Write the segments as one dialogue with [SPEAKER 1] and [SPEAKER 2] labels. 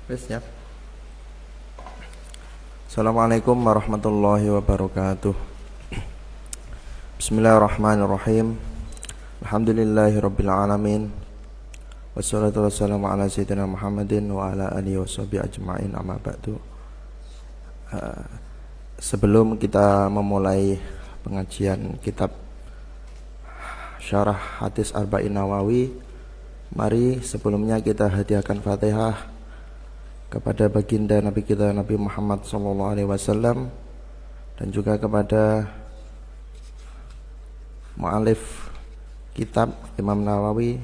[SPEAKER 1] Wes siap. Assalamualaikum warahmatullahi wabarakatuh. Bismillahirrahmanirrahim. Alhamdulillahirabbil alamin. Wassalatu wassalamu ala sayyidina Muhammadin wa ala alihi washabihi ajmain, amma ba'du. Sebelum kita memulai pengajian kitab Syarah Hadis Arba'in Nawawi, mari sebelumnya kita hadiahkan Fatihah kepada baginda Nabi kita Nabi Muhammad SAW, dan juga kepada mu'alif kitab Imam Nawawi,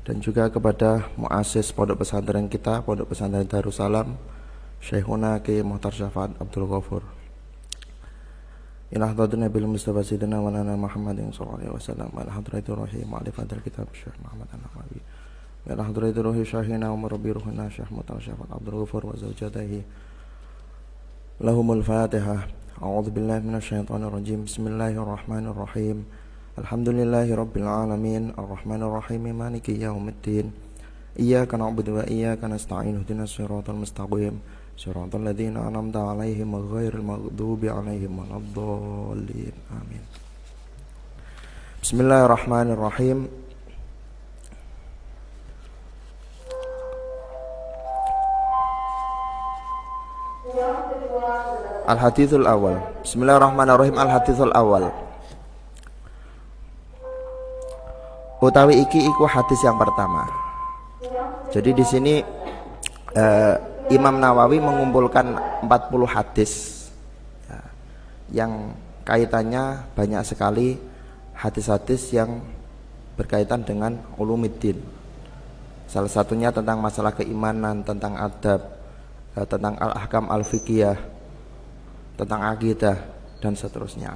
[SPEAKER 1] dan juga kepada muassis pondok pesantren kita, pondok pesantren Darussalam, Syekhuna Ki Muhtar Syafaat Abdul Ghafur. Ila hadratin Nabil Mustafa Sayyidina wa nana Muhammadin sallallahu alaihi wasallam, wa hadratir rahim mu'alif hadal kitab Syekh Muhammad An-Nawawi, wa hadratir ruhi syahina wa murabbi ruhina Syekh Muhtar Syafaat Abdul Ghafur wa zawjatihi. Lahumul Fatihah. A'udzu billahi minasyaitonir rajim. Bismillahirrahmanirrahim. Alhamdulillahirabbil alamin, arrahmanir rahim, maliki yaumiddin. Iyyaka na'budu wa iyyaka nasta'in. Ihdinas siratal mustaqim. Siratal ladzina an'amta 'alaihim ghairil maghdubi 'alaihim waladdallin. Amin. Bismillahirrahmanirrahim. Al-Hadithul Awal. Bismillahirrahmanirrahim. Al-Hadithul Awal. Utawi iki iku hadis yang pertama. Jadi di sini Imam Nawawi mengumpulkan 40 hadis ya, yang kaitannya banyak sekali, hadis-hadis yang berkaitan dengan Ulumuddin. Salah satunya tentang masalah keimanan, tentang adab, tentang al-ahkam al-fiqhiyah, tentang akidah, dan seterusnya.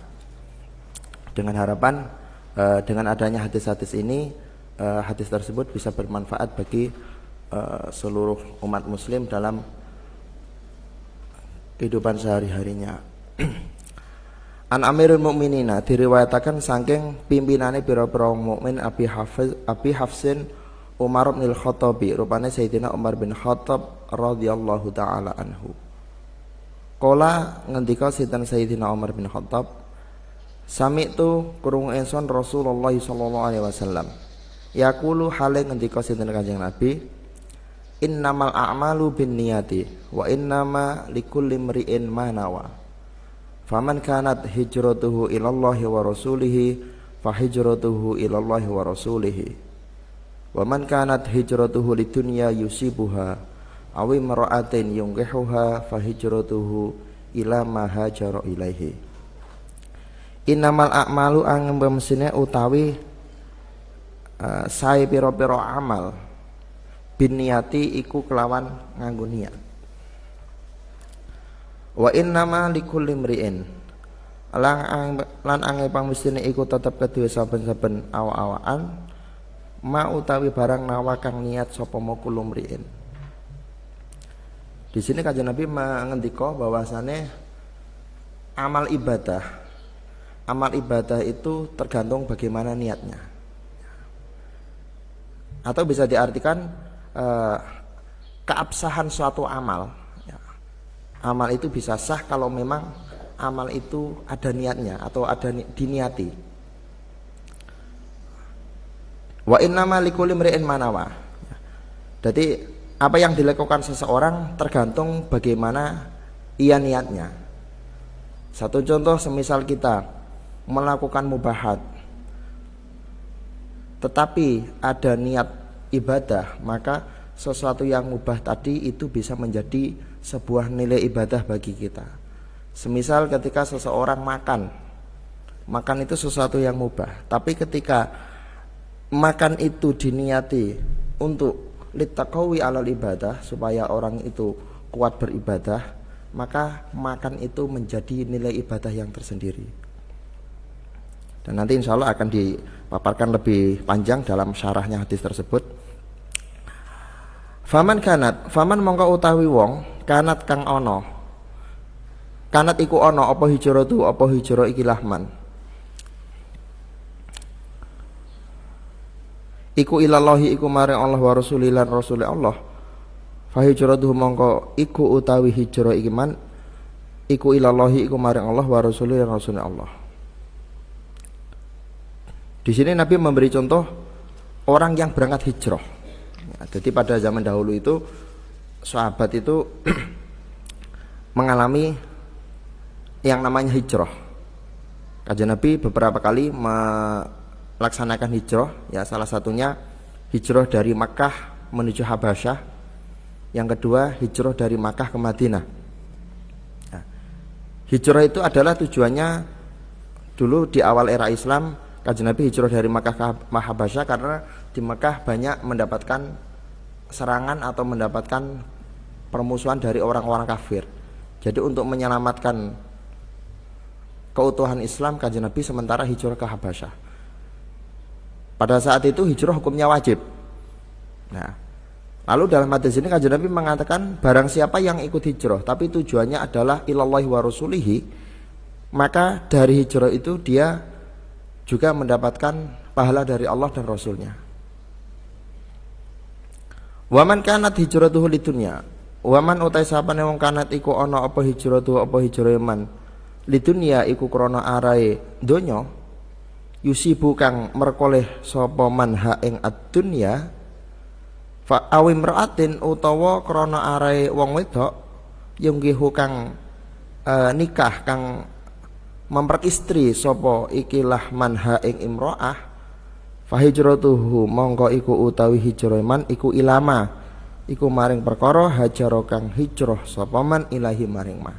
[SPEAKER 1] Dengan harapan dengan adanya hadis-hadis ini, hadis tersebut bisa bermanfaat bagi seluruh umat muslim dalam kehidupan sehari-harinya. An Amirul Mukminina, diriwayatakan saking pimpinane pira-pira mukmin Abi Hafsin Umar bin Khattabi, rupane Sayyidina Umar bin Khattab radhiyallahu taala anhu. Kala ngendika sinten Sayyidina Umar bin Khattab, sami'tu krungu ingsun Rasulullah sallallahu alaihi wasallam yaqulu, hale ngendika sinten Kanjeng Nabi, innamal a'malu binniyati wa innama likulli imri'in ma nawa. Faman kanat hijratuhu ilallahi wa rasulihi fa hijratuhu ilallahi wa rasulihi. Wa man kanat hijratuhu lidunya yusibuha aw imra'atin yunkihuha fa hijratuhu ila ma hajara ilaihi. Innamal a'malu angemesine utawi sae pira-pira amal binniyati iku kelawan nganggo niat. Wa innama likulli imri'in, lan ange pangmestine iku tetep kedue saben-saben awa-awaan ma utawi barang nawa kang niat sapa kullu mri'in. Di sini Kanjeng Nabi mengendika bahwasane amal ibadah itu tergantung bagaimana niatnya. Atau bisa diartikan keabsahan suatu amal ya. Amal itu bisa sah kalau memang amal itu ada niatnya atau ada diniati. Wa innama likulli imri'in ma nawa. Jadi apa yang dilakukan seseorang tergantung bagaimana ia niatnya. Satu contoh, semisal kita melakukan mubahat tetapi ada niat ibadah, maka sesuatu yang mubah tadi itu bisa menjadi sebuah nilai ibadah bagi kita. Semisal ketika seseorang makan itu sesuatu yang mubah, tapi ketika makan itu diniati untuk litaqawi alal ibadah, supaya orang itu kuat beribadah, maka makan itu menjadi nilai ibadah yang tersendiri. Dan nanti insya Allah akan dipaparkan lebih panjang dalam syarahnya hadis tersebut. Faman mongko utawi wong kanat kang ono, kanat iku ono apa hijratu, apa hijrah iki lahman, iku ilallahi iku maring Allah wa rasulilan rasul Allah, Fa hijratuhu mongko iku utawi hijrah iki man iku ilallahi iku maring Allah wa rasulih lan rasulnya Allah. Di sini Nabi memberi contoh orang yang berangkat hijrah. Ya, jadi pada zaman dahulu itu sahabat itu mengalami yang namanya hijrah. Kanjeng Nabi beberapa kali melaksanakan hijrah, ya salah satunya hijrah dari Makkah menuju Habasyah. Yang kedua hijrah dari Makkah ke Madinah. Nah, hijrah itu adalah tujuannya dulu di awal era Islam. Kanjeng Nabi hijrah dari Makkah ke Habasyah karena di Makkah banyak mendapatkan serangan atau mendapatkan permusuhan dari orang-orang kafir. Jadi untuk menyelamatkan keutuhan Islam, Kanjeng Nabi sementara hijrah ke Habasyah. Pada saat itu hijrah hukumnya wajib. Nah, lalu dalam hadis ini Kanjeng Nabi mengatakan barang siapa yang ikut hijrah tapi tujuannya adalah ilallahi wa rasulihi, maka dari hijrah itu dia juga mendapatkan pahala dari Allah dan Rasulnya. Waman kanat hijratuhu lidunya, waman utai sapane wong kanat iku ana apa hijratuhu apa hijrah man lidunya iku krana arae donya, yusibu kang merkoleh sapa man ha ing ad-dunya, fa awim ra'atin utawa krana arae wong wedok yunggihu kang nikah kang memperistri sapa ikilah manha ing imro'ah, fa hijratuhu mongko iku utawi hijrah man iku ilama iku maring perkara hajaro kang hijrah sapa man ilahi maring ma.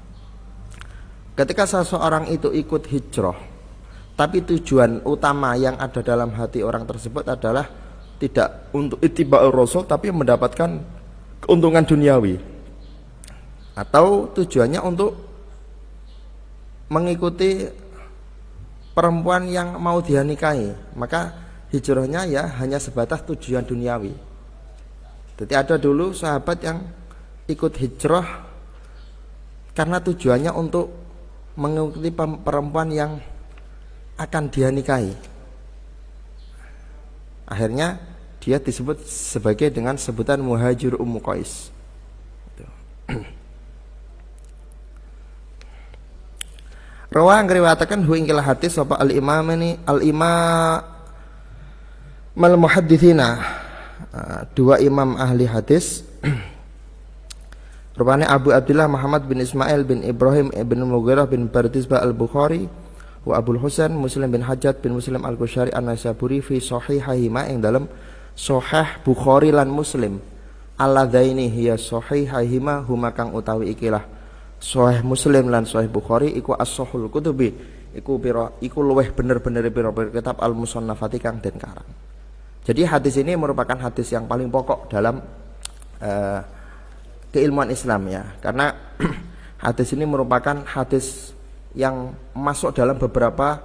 [SPEAKER 1] Ketika seseorang itu ikut hijrah tapi tujuan utama yang ada dalam hati orang tersebut adalah tidak untuk ittiba'ur rasul tapi mendapatkan keuntungan duniawi, atau tujuannya untuk mengikuti perempuan yang mau dia nikahi, maka hijrahnya ya hanya sebatas tujuan duniawi. Jadi ada dulu sahabat yang ikut hijrah karena tujuannya untuk mengikuti perempuan yang akan dia nikahi. Akhirnya dia disebut sebagai dengan sebutan muhajir Ummu Qais. Rawa ngriwayataken hu ing hadis sapa al-imam ini al-imam al-muhadditsina, dua imam ahli hadis rupanya Abu Abdullah Muhammad bin Ismail bin Ibrahim bin Mughirah bin Bardizbah al-Bukhari wa Abul Husain Muslim bin Hajjaj bin Muslim al-Qushari an-Naisaburi fi sahihahima ing dalam sahih Bukhari lan Muslim alladzaini hiya sahihahima huma kang utawi ikilah Sahih Muslim lan Sahih Bukhari iku as-sahul kutubi iku luweh bener-bener pira-pira kitab al-musannafati kang den karang. Jadi hadis ini merupakan hadis yang paling pokok dalam keilmuan Islam ya, karena hadis ini merupakan hadis yang masuk dalam beberapa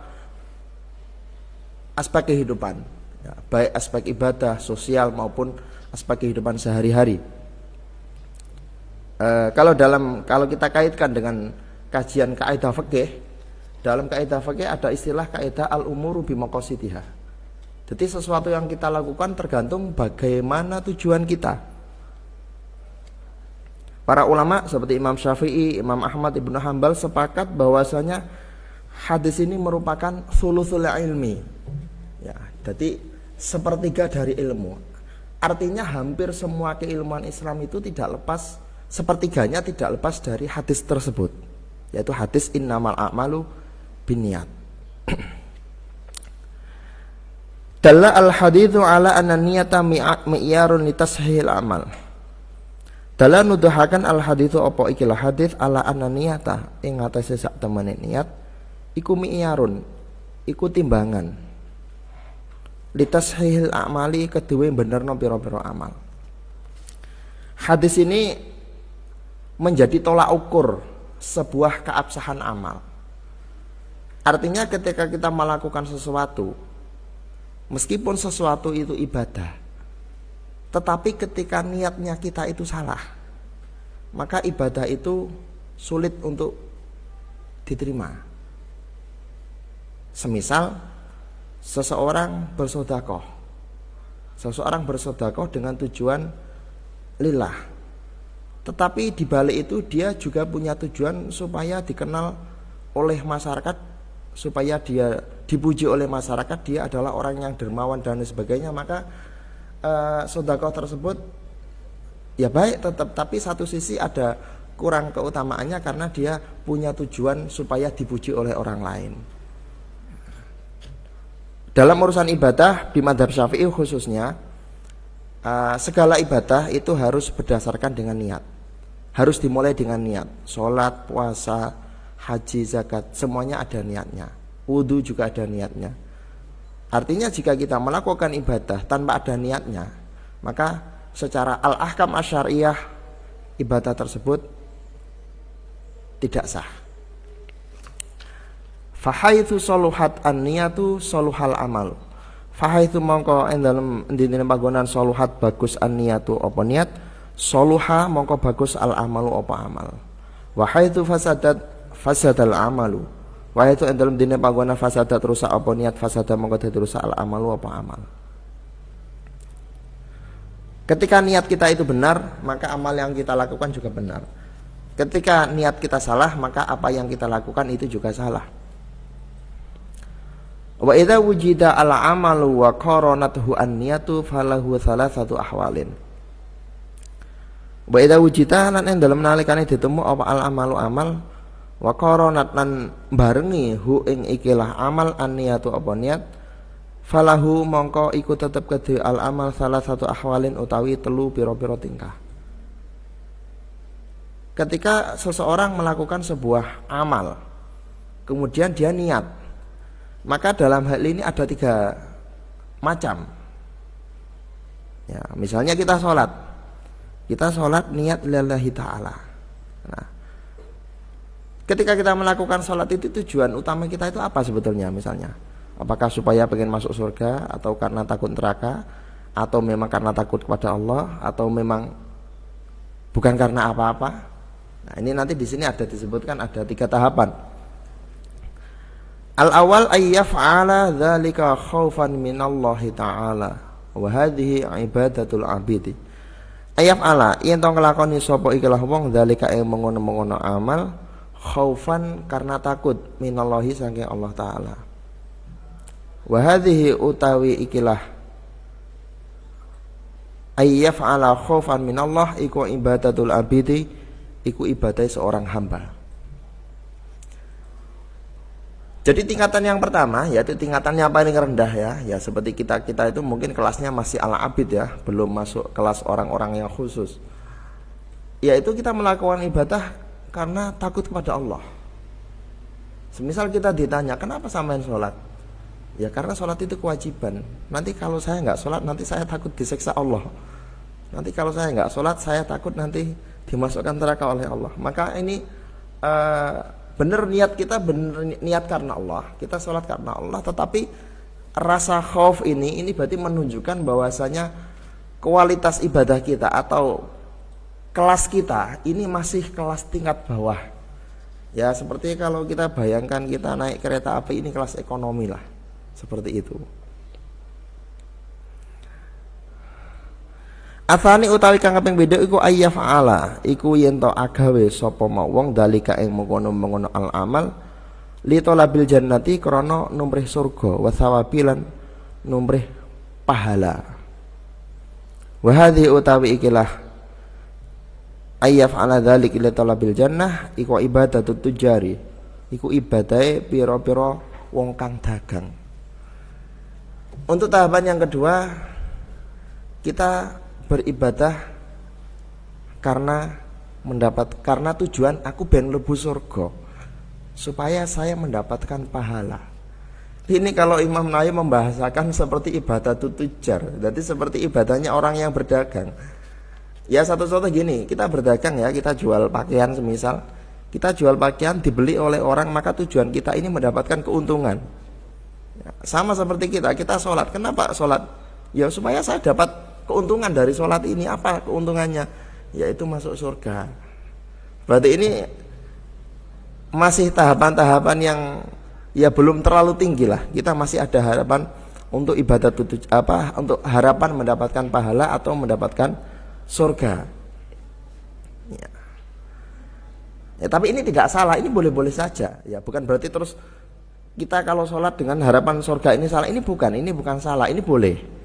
[SPEAKER 1] aspek kehidupan ya, baik aspek ibadah, sosial maupun aspek kehidupan sehari-hari. Kalau kita kaitkan dengan kajian kaidah fikih, dalam kaidah fikih ada istilah kaidah al-umuru bimaqasidiha. Jadi sesuatu yang kita lakukan tergantung bagaimana tujuan kita. Para ulama seperti Imam Syafi'i, Imam Ahmad Ibnu Hanbal sepakat bahwasanya hadis ini merupakan thuluthul ilmi. Ya, jadi sepertiga dari ilmu. Artinya hampir semua keilmuan Islam itu tidak lepas, sepertiganya tidak lepas dari hadis tersebut, yaitu hadis innamal a'malu binniyat. Dalla al-haditsu ala anna niyata mi'yarun litashihil amal. Dalla nuduhaken al-haditsu apa ikilah hadis ala anna niyata ing atase sak temene niat iku mi'yarun, iku timbangan. Litashihil amali keduwe benerno pira-pira amal. Hadis ini menjadi tolak ukur sebuah keabsahan amal. Artinya ketika kita melakukan sesuatu, meskipun sesuatu itu ibadah, tetapi ketika niatnya kita itu salah, maka ibadah itu sulit untuk diterima. Semisal seseorang bersedekah dengan tujuan lillah, tetapi di balik itu dia juga punya tujuan supaya dikenal oleh masyarakat, supaya dia dipuji oleh masyarakat, dia adalah orang yang dermawan dan sebagainya. Maka sedekah tersebut ya baik tetap, tapi satu sisi ada kurang keutamaannya karena dia punya tujuan supaya dipuji oleh orang lain. Dalam urusan ibadah di mazhab Syafi'i khususnya, segala ibadah itu harus berdasarkan dengan niat. Harus dimulai dengan niat. Sholat, puasa, haji, zakat, semuanya ada niatnya. Wudu juga ada niatnya. Artinya jika kita melakukan ibadah tanpa ada niatnya, maka secara al-ahkam asyariyah ibadah tersebut tidak sah. Fahaitsu soluhat an-niyatu soluhal amal. Fahaitsu mongko ing dalem endine panggonan soluhat bagus an-niyatu apa niat, soluha mongko bagus al-amalu apa amal. Wa haitsu fasadal amalu. Wa haitsu ing dalem dine panggonan fasadat rusak apa niat, fasada mongko dadi rusak al-amalu apa amal. Ketika niat kita itu benar, maka amal yang kita lakukan juga benar. Ketika niat kita salah, maka apa yang kita lakukan itu juga salah. Wa idza wujida al-amalu wa qaranatuhu an-niyatu falahu thalathatu ahwalin. Wa idza wujida lan ing dalem nalikane ditemu apa al-amalu amal wa qaranat lan barengi hu ing ikilah amal an-niyatu apa niat, falahu mongko iku tetep kedhe al-amal thalathatu ahwalin utawi telu pira-pira tingkah. Ketika seseorang melakukan sebuah amal, kemudian dia niat, maka dalam hal ini ada 3 macam. Ya, misalnya kita sholat niat lillahi ta'ala. Nah, ketika kita melakukan sholat itu tujuan utama kita itu apa sebetulnya? Misalnya, apakah supaya pengen masuk surga, atau karena takut neraka, atau memang karena takut kepada Allah, atau memang bukan karena apa-apa? Nah, ini nanti di sini ada disebutkan ada 3 tahapan. Al-awwal ayyaf'ala dzalika khaufan minallahi ta'ala wa hadhihi ibadatul abidi. Ayyaf'ala yen to nglakoni sapa ikilah wong dzalika ing mengono-mengono amal khaufan karena takut minallahi saking Allah taala. Wa hadhihi utawi ikilah ayyaf'ala khaufan minallah iku ibadatul abidi, iku ibadah seorang hamba. Jadi tingkatan yang pertama yaitu tingkatan yang paling rendah ya seperti kita itu mungkin kelasnya masih ala abid ya, belum masuk kelas orang-orang yang khusus. Yaitu kita melakukan ibadah karena takut kepada Allah. Semisal kita ditanya, kenapa sampean sholat? Ya karena sholat itu kewajiban. Nanti kalau saya nggak sholat, nanti saya takut disiksa Allah. Nanti kalau saya nggak sholat, saya takut nanti dimasukkan neraka oleh Allah. Maka ini benar niat kita, benar niat karena Allah, kita sholat karena Allah, tetapi rasa khauf ini berarti menunjukkan bahwasanya kualitas ibadah kita atau kelas kita ini masih kelas tingkat bawah. Ya seperti kalau kita bayangkan kita naik kereta api, ini kelas ekonomi lah, seperti itu. Athani utawi kang kaping beda iku ayyaf'ala, iku yen to agawe sapa wong dalika ing mengkono-mengkono al amal li talabil jannati krana numrih surga wa thawabilan numrih pahala. Wa hadhi utawi ikilah ayyaf'ala dzalik li talabil jannah iku ibadatut tujari, iku ibadahe pira-pira wong kang dagang. Untuk tahapan yang kedua, kita beribadah karena tujuan aku ben mlebu surga, supaya saya mendapatkan pahala. Ini kalau Imam Nawawi membahasakan seperti ibadah tujar, jadi seperti ibadahnya orang yang berdagang. Ya satu contoh gini, kita berdagang ya, kita jual pakaian semisal, kita jual pakaian dibeli oleh orang, maka tujuan kita ini mendapatkan keuntungan. Ya, sama seperti kita sholat, kenapa sholat? Ya supaya saya dapat keuntungan dari sholat ini. Apa keuntungannya? Yaitu masuk surga. Berarti ini masih tahapan-tahapan yang ya belum terlalu tinggi lah. Kita masih ada harapan untuk ibadah untuk harapan mendapatkan pahala atau mendapatkan surga. Ya. Ya, tapi ini tidak salah, ini boleh-boleh saja. Ya, bukan berarti terus kita kalau sholat dengan harapan surga ini salah. Ini bukan salah, ini boleh.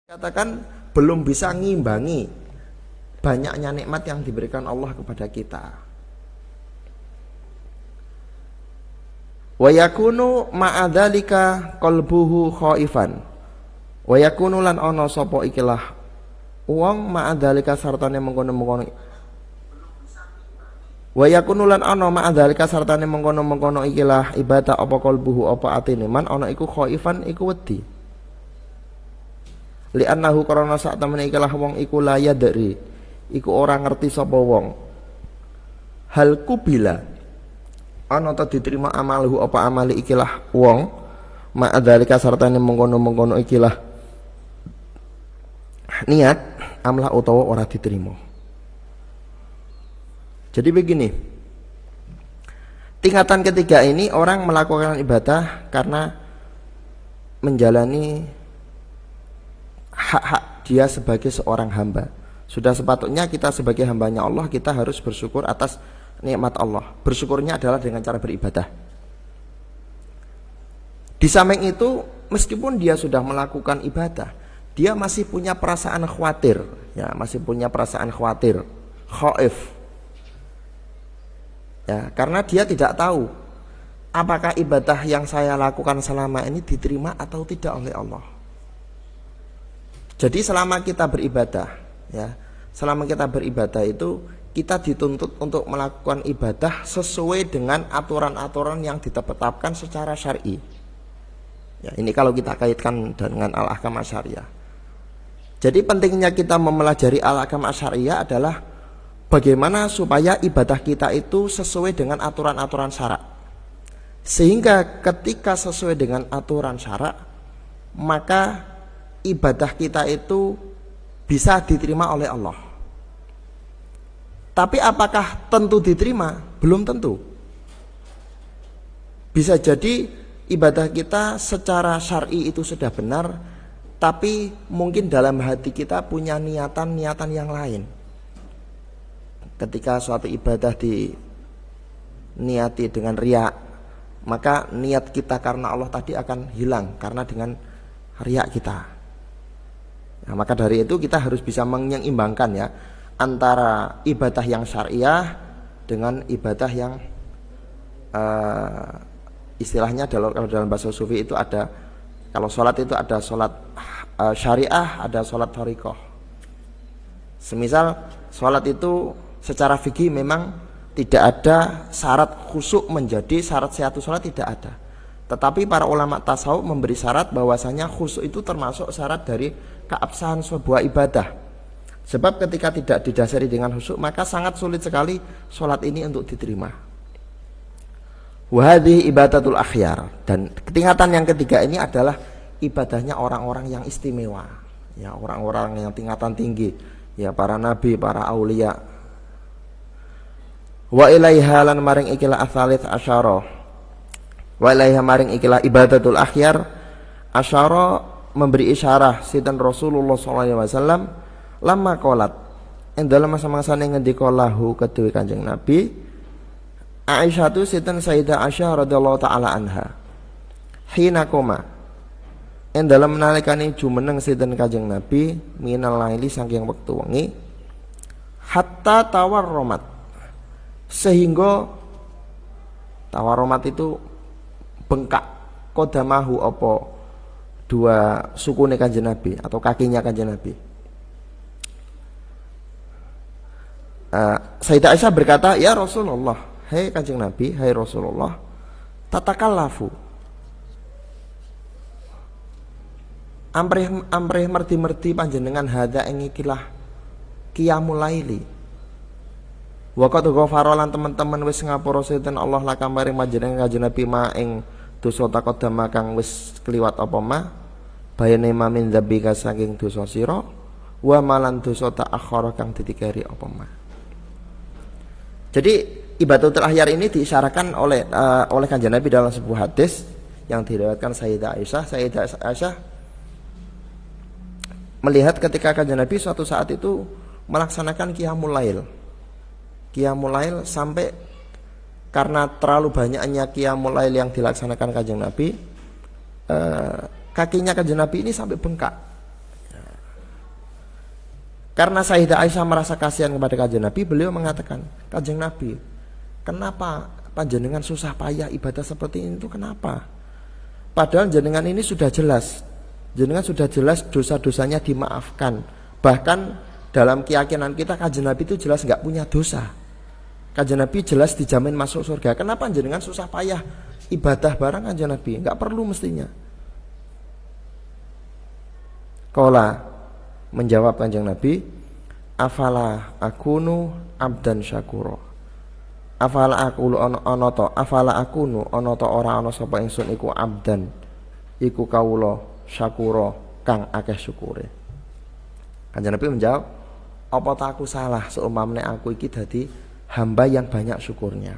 [SPEAKER 1] Katakan belum bisa ngimbangi banyaknya nikmat yang diberikan Allah kepada kita. Wa yakunu ma'adzalika qalbuhu khaifan. Wa yakunu lan ana sapa ikilah wong ma'adzalika sartane mengkono-mengkono. Wa yakunu lan ana ma'adzalika sartane mengkono-mengkono ikilah ibadah apa qalbuhu apa atine man ana iku khaifan iku wedi. Li'annahu karana sak temene ikilah wong iku la yadri iku ora ngerti sapa wong hal kubila ana ta diterima amaluhu apa amali ikilah wong ma'adzalika sartane mengkono-mengkono ikilah niat amlah utawa ora diterima. Jadi begini, tingkatan ketiga ini orang melakukan ibadah karena menjalani hak-hak dia sebagai seorang hamba. Sudah sepatutnya kita sebagai hambanya Allah, kita harus bersyukur atas nikmat Allah. Bersyukurnya adalah dengan cara beribadah. Di samping itu, meskipun dia sudah melakukan ibadah, dia masih punya perasaan khawatir, ya, masih punya perasaan khawatir, khaif. Ya, karena dia tidak tahu apakah ibadah yang saya lakukan selama ini diterima atau tidak oleh Allah. Jadi selama kita beribadah, ya, selama kita beribadah itu kita dituntut untuk melakukan ibadah sesuai dengan aturan-aturan yang ditetapkan secara syar'i. Ya, ini kalau kita kaitkan dengan al-ahkam asyariyah. Jadi pentingnya kita mempelajari al-ahkam asyariyah adalah bagaimana supaya ibadah kita itu sesuai dengan aturan-aturan syarak. Sehingga ketika sesuai dengan aturan syarak, maka ibadah kita itu bisa diterima oleh Allah. Tapi apakah tentu diterima? Belum tentu. Bisa jadi ibadah kita secara syar'i itu sudah benar, tapi mungkin dalam hati kita punya niatan-niatan yang lain. Ketika suatu ibadah diniati dengan riya, maka niat kita karena Allah tadi akan hilang karena dengan riya kita. Nah, maka dari itu kita harus bisa menyeimbangkan, ya, antara ibadah yang syariah dengan ibadah yang Istilahnya kalau dalam bahasa sufi itu ada, kalau sholat itu ada sholat syariah, ada sholat thariqah. Semisal sholat itu secara fikih memang tidak ada syarat khusyuk menjadi syarat sihatu sholat, tidak ada. Tetapi para ulama tasawuf memberi syarat bahwasanya khusyuk itu termasuk syarat dari keabsahan sebuah ibadah. Sebab ketika tidak didasari dengan khusyuk, maka sangat sulit sekali sholat ini untuk diterima. Wahadhi ibadatul akhyar. Dan tingkatan yang ketiga ini adalah ibadahnya orang-orang yang istimewa, ya, orang-orang yang tingkatan tinggi, ya, para nabi, para aulia. Wa ilaiha lan maring ikilah asalits asyara. Wa ilaiha maring ikilah ibadatul akhyar asyara, memberi isyarah sinten Rasulullah sallallahu alaihi wasallam lama qolat ing dalam masa-masa ning ngendika lahu kedue Kanjeng Nabi Aisyah tu sinten Sayyidah Aisyah radhiyallahu taala anha hina koma ing dalam nalikane jumeneng sinten Kanjeng Nabi minal laili saking wektu wengi hatta tawarromat, sehingga tawarromat itu bengkak kodamahu apa dua sukune Kanjeng Nabi atau kakinya Kanjeng Nabi. Sayyidah Aisyah berkata, ya Rasulullah, hai Kanjeng Nabi, hai Rasulullah, tatakallafu, amrih merti panjenengan hadza ing ikilah qiyamul laili. Wa qad ghafara lan teman-teman wis ngapura sinten Allah lakam maring panjenengan Kanjeng Nabi ma ing dosa taqaddama kang wis kliwat apa ma bayane ma min dzabika saking dosa sira wa malan dosa ta'akhkhara kang ditikari apa ma. Jadi ibadatul akhyar ini diisyaratkan oleh Kanjeng Nabi dalam sebuah hadis yang diriwayatkan Sayyidah Aisyah. Sayyidah Aisyah melihat ketika Kanjeng Nabi suatu saat itu melaksanakan qiyamul lail. Qiyamul lail sampai karena terlalu banyaknya qiyamul lail yang dilaksanakan Kanjeng Nabi, kakinya Kanjeng Nabi ini sampai bengkak. Karena Sayyidah Aisyah merasa kasihan kepada Kanjeng Nabi, beliau mengatakan, Kanjeng Nabi, kenapa panjenengan susah payah ibadah seperti ini itu kenapa? Padahal jenengan ini sudah jelas, jenengan sudah jelas dosa-dosanya dimaafkan. Bahkan dalam keyakinan kita Kanjeng Nabi itu jelas nggak punya dosa. Kanjeng Nabi jelas dijamin masuk surga. Kenapa jenengan susah payah ibadah barang Kanjeng Nabi? Nggak perlu mestinya. Qala, menjawab Kanjeng Nabi, afala akunu abdan syakura. Afala akulu ana ta, afala akunu ana ta ora ana sapa ingsun iku abdan, iku kawula syakura kang akeh syukure. Kanjeng Nabi menjawab, apa tak aku salah seumpamane aku iki dadi hamba yang banyak syukurnya.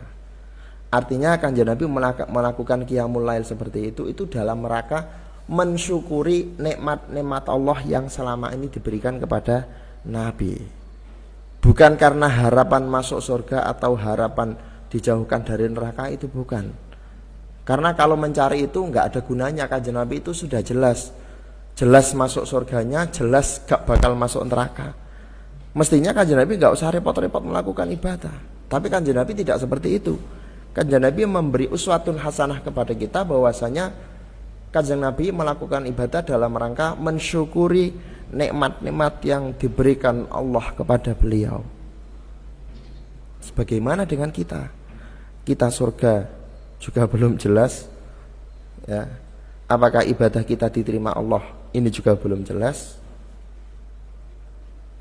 [SPEAKER 1] Artinya Kanjeng Nabi melakukan qiyamul lail seperti itu dalam rangka mensyukuri nikmat-nikmat Allah yang selama ini diberikan kepada Nabi. Bukan karena harapan masuk surga atau harapan dijauhkan dari neraka, itu bukan. Karena kalau mencari itu nggak ada gunanya. Kanjeng Nabi itu sudah jelas masuk surganya, jelas gak bakal masuk neraka. Mestinya Kanjeng Nabi nggak usah repot-repot melakukan ibadah. Tapi Kanjeng Nabi tidak seperti itu. Kanjeng Nabi memberi uswatun hasanah kepada kita bahwasanya Kanjeng Nabi melakukan ibadah dalam rangka mensyukuri nikmat-nikmat yang diberikan Allah kepada beliau. Sebagaimana dengan kita surga juga belum jelas, ya. Apakah ibadah kita diterima Allah, ini juga belum jelas.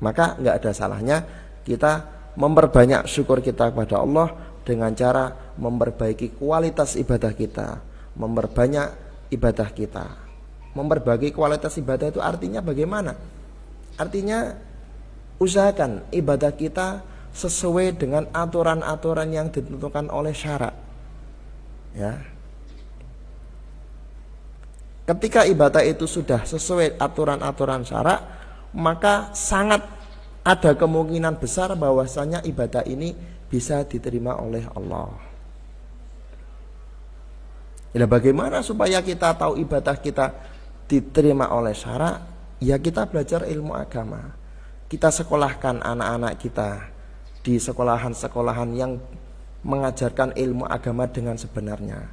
[SPEAKER 1] Maka nggak ada salahnya kita memperbanyak syukur kita kepada Allah dengan cara memperbaiki kualitas ibadah kita, memperbanyak ibadah kita. Memperbaiki kualitas ibadah itu artinya bagaimana? Artinya usahakan ibadah kita sesuai dengan aturan-aturan yang ditentukan oleh syarak. Ya. Ketika ibadah itu sudah sesuai aturan-aturan syarak, maka sangat ada kemungkinan besar bahwasanya ibadah ini bisa diterima oleh Allah. Ya, bagaimana supaya kita tahu ibadah kita diterima oleh syarak? Ya, kita belajar ilmu agama. Kita sekolahkan anak-anak kita di sekolahan-sekolahan yang mengajarkan ilmu agama dengan sebenarnya.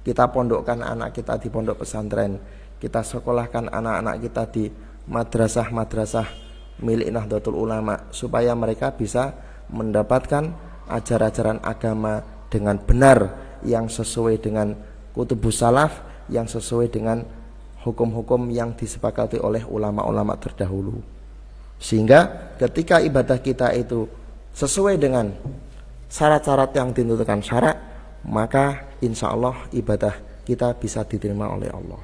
[SPEAKER 1] kita pondokkan anak kita di pondok pesantren, kita sekolahkan anak-anak kita di madrasah-madrasah milik Nahdlatul Ulama supaya mereka bisa mendapatkan ajaran-ajaran agama dengan benar yang sesuai dengan kutubus salaf, yang sesuai dengan hukum-hukum yang disepakati oleh ulama-ulama terdahulu. Sehingga ketika ibadah kita itu sesuai dengan syarat-syarat yang ditentukan syara, maka insya Allah ibadah kita bisa diterima oleh Allah.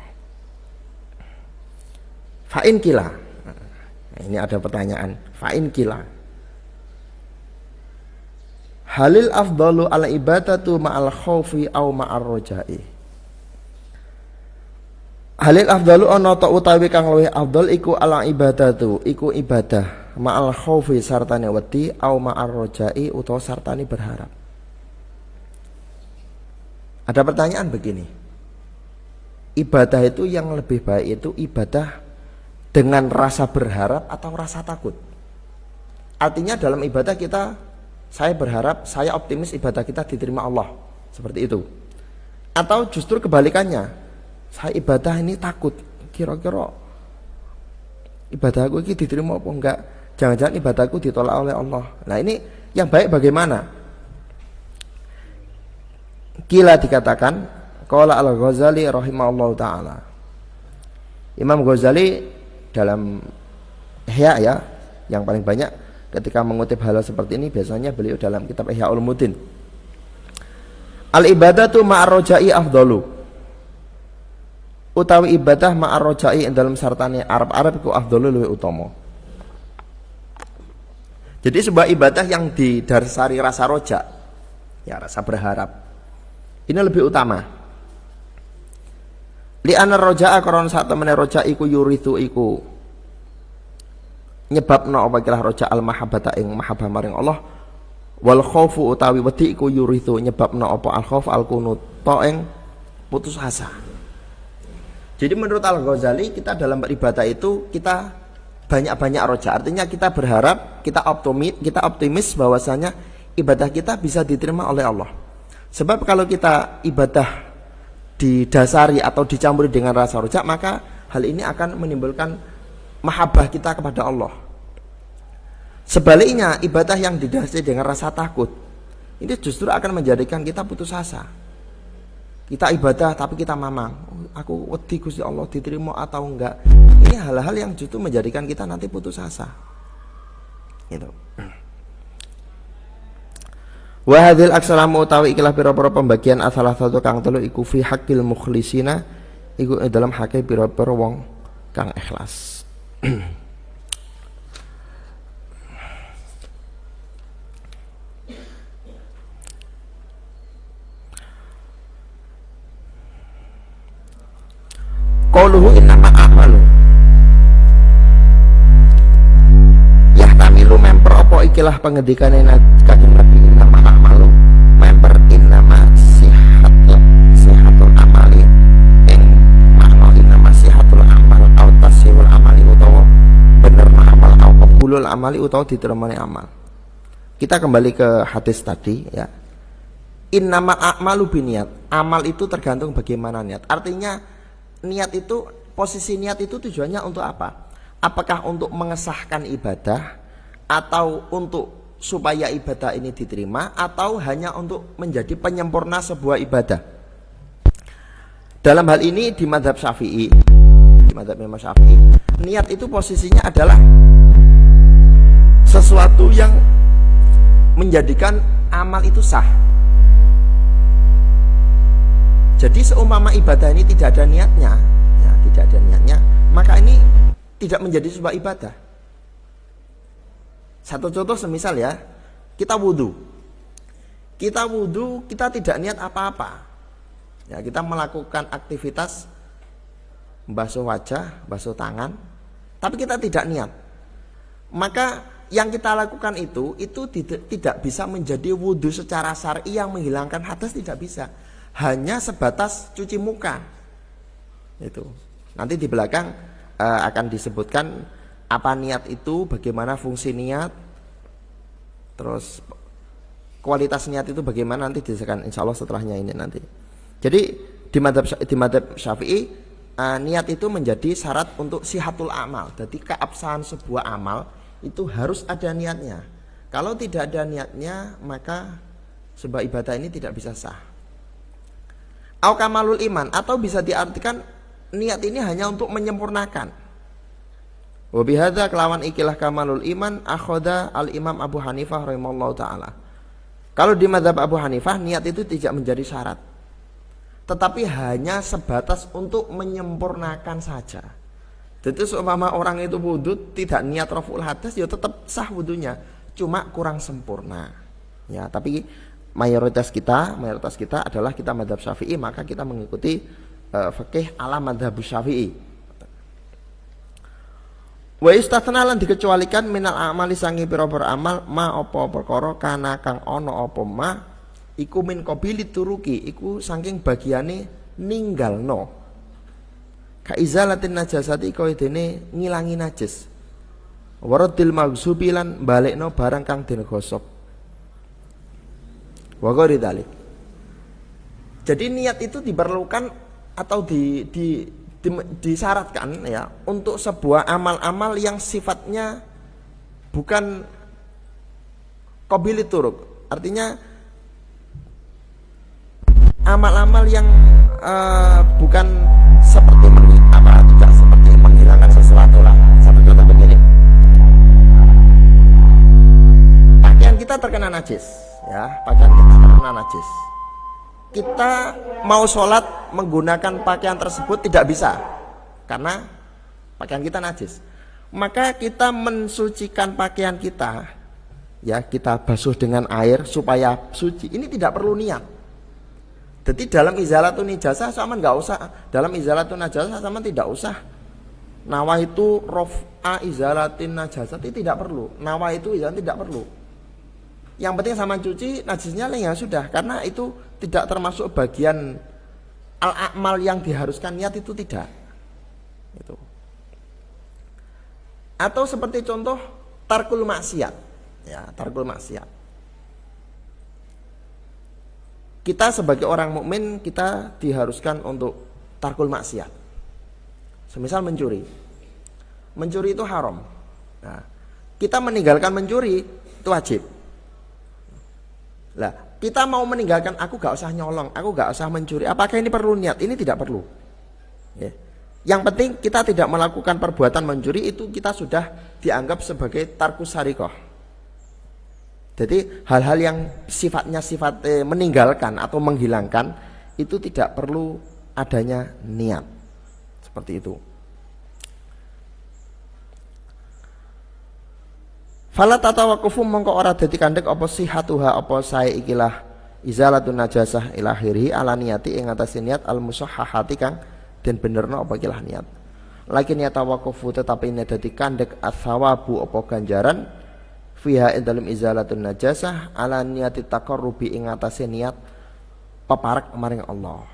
[SPEAKER 1] Fa'in kila, nah, ini ada pertanyaan. Fa'in kila, halil afdalu ala ibadatu ma'al khawfi au ma'ar rojai. Halil afdalu ana ta utawi kang luwih afdal iku ala ibadatu, iku ibadah ma'al khawfi sartane wedi au ma'ar rojai utawa sartane berharap. Ada pertanyaan begini, ibadah itu yang lebih baik itu ibadah dengan rasa berharap atau rasa takut? Artinya dalam ibadah kita, saya berharap, saya optimis ibadah kita diterima Allah, seperti itu. Atau justru kebalikannya, saya ibadah ini takut, kira-kira ibadahku ini diterima apa enggak, jangan-jangan ibadahku ditolak oleh Allah. Nah ini yang baik bagaimana? Kila dikatakan, qala Al-Ghazali rahimahullahu ta'ala, Imam Ghazali dalam Ihya ya, yang paling banyak ketika mengutip hal seperti ini biasanya beliau dalam kitab Ihya Ulumuddin. Al-ibadatu ma'ar roja'i afdalu, utawi ibadah ma'ar roja'i dalam sartane Arab-Arab iku afdalu luwih utama. Jadi sebuah ibadah yang didasari rasa roja, ya rasa berharap, ini lebih utama. Li'anna roja'a karena saat temene roja iku yurithu iku nyebabna apa kira roja al mahabbata ing mahabbah maring Allah, wal khaufu utawi wedi iku yurithu nyebabna apa al khauf al kunut ta ing putus asa. Jadi menurut Al-Ghazali kita dalam beribadah itu kita banyak-banyak roja, artinya kita berharap, kita optimis bahwasanya ibadah kita bisa diterima oleh Allah. Sebab kalau kita ibadah didasari atau dicampuri dengan rasa roja, maka hal ini akan menimbulkan mahabbah kita kepada Allah. Sebaliknya ibadah yang didasari dengan rasa takut, ini justru akan menjadikan kita putus asa. Kita ibadah tapi kita mamang, aku wedi Gusti Allah diterima atau enggak. Ini hal-hal yang justru menjadikan kita nanti putus asa. Gitu. Wa hadhil aksalamu utawi ikilah pira-pira pembagian asalah satu kang telu iku fi haqqil mukhlisina, iku dalam hake pira-pira wong kang ikhlas. Qauluhu innama a'malu yahtamilu memper apa ikilah pengendikane Kanjeng Nabi, innama a'malu memper innama sihatul amali ing makna innama sihatul amal au tasihul amali utawa bener amal au qabulul amali utawa diterimane amal. Kita kembali ke hadis tadi ya. Innama a'malu biniat, amal itu tergantung bagaimana niat. Artinya niat itu, posisi niat itu tujuannya untuk apa? Apakah untuk mengesahkan ibadah, atau untuk supaya ibadah ini diterima, atau hanya untuk menjadi penyempurna sebuah ibadah? Dalam hal ini di mazhab Syafi'i, di mazhab Imam Syafi'i, niat itu posisinya adalah sesuatu yang menjadikan amal itu sah. Jadi seumpama ibadah ini tidak ada niatnya, ya, tidak ada niatnya, maka ini tidak menjadi sebuah ibadah. Satu contoh semisal ya, kita wudhu, kita tidak niat apa-apa, ya kita melakukan aktivitas basuh wajah, basuh tangan, tapi kita tidak niat, maka yang kita lakukan itu tidak bisa menjadi wudhu secara syar'i yang menghilangkan hadas, tidak bisa. Hanya sebatas cuci muka. Itu. Nanti di belakang akan disebutkan apa niat itu, bagaimana fungsi niat, terus kualitas niat itu bagaimana, nanti disebutkan insya Allah setelahnya ini nanti. Jadi di madhab Syafi'i niat itu menjadi syarat untuk sihatul amal. Jadi keabsahan sebuah amal itu harus ada niatnya. Kalau tidak ada niatnya maka sebuah ibadah ini tidak bisa sah. Au kamalul iman, atau bisa diartikan niat ini hanya untuk menyempurnakan. Wa bihadza kelawan ikilah kamalul iman akhoda al Imam Abu Hanifah rahimallahu taala. Kalau di mazhab Abu Hanifah niat itu tidak menjadi syarat, tetapi hanya sebatas untuk menyempurnakan saja. Jadi seumpama orang itu wudhu tidak niat raful hadas ya tetap sah wudhunya, cuma kurang sempurna. Ya, tapi mayoritas kita adalah kita mazhab Syafi'i, maka kita mengikuti fikih ala mazhab Syafi'i. Wa istatna lan dikecualikan minal amali sangi pira-pira amal ma apa perkara kana kang ana apa ma iku min qabili turuki, iku saking bagiane ninggalno ka izalatin najasati kaya dene ngilangi najis, waradil maghsubi lan balekno barang kang den gosok wa ghairi dzalik. Jadi niat itu diperlukan atau disyaratkan ya untuk sebuah amal-amal yang sifatnya bukan qabili turuk, artinya amal-amal yang bukan seperti tidak seperti menghilangkan sesuatu lah. Satu contoh begini, pakaian kita terkena najis, ya pakaian kita terkena najis, kita mau sholat menggunakan pakaian tersebut tidak bisa karena pakaian kita najis. Maka kita mensucikan pakaian kita, ya kita basuh dengan air supaya suci. Ini tidak perlu niat. Jadi dalam izalatun najasah sama nggak usah, dalam izalatun najasah sama tidak usah nawa itu rof'a izalatin najasah, itu tidak perlu. Nawa itu izalat tidak perlu. Yang penting sama cuci najisnya ya sudah, karena itu tidak termasuk bagian al-a'mal yang diharuskan niat, itu tidak. Itu. Atau seperti contoh tarkul maksiat. Ya, tarkul maksiat. Kita sebagai orang mukmin kita diharuskan untuk tarkul maksiat. Semisal mencuri. Mencuri itu haram. Nah, kita meninggalkan mencuri itu wajib. Lah, kita mau meninggalkan, aku gak usah nyolong, aku gak usah mencuri. Apakah ini perlu niat? Ini tidak perlu. Ya. Yang penting kita tidak melakukan perbuatan mencuri, itu kita sudah dianggap sebagai tarkus sarikoh. Jadi hal-hal yang sifatnya meninggalkan atau menghilangkan itu tidak perlu adanya niat. Seperti itu. Fala tatawaqufu mongko ora dadi kandhek apa sihatuha apa sae ikilah izalatun najasah ila akhirih ala niyati ing atase niat al musahhahati kang den benerno apa ikilah niat. Lakin yatawaqufu tetapi ini dadi kandhek atsawabu apa ganjaran fiha ing dalem izalatun najasah ala niyati taqarrubi ing atase niat peparek maring Allah.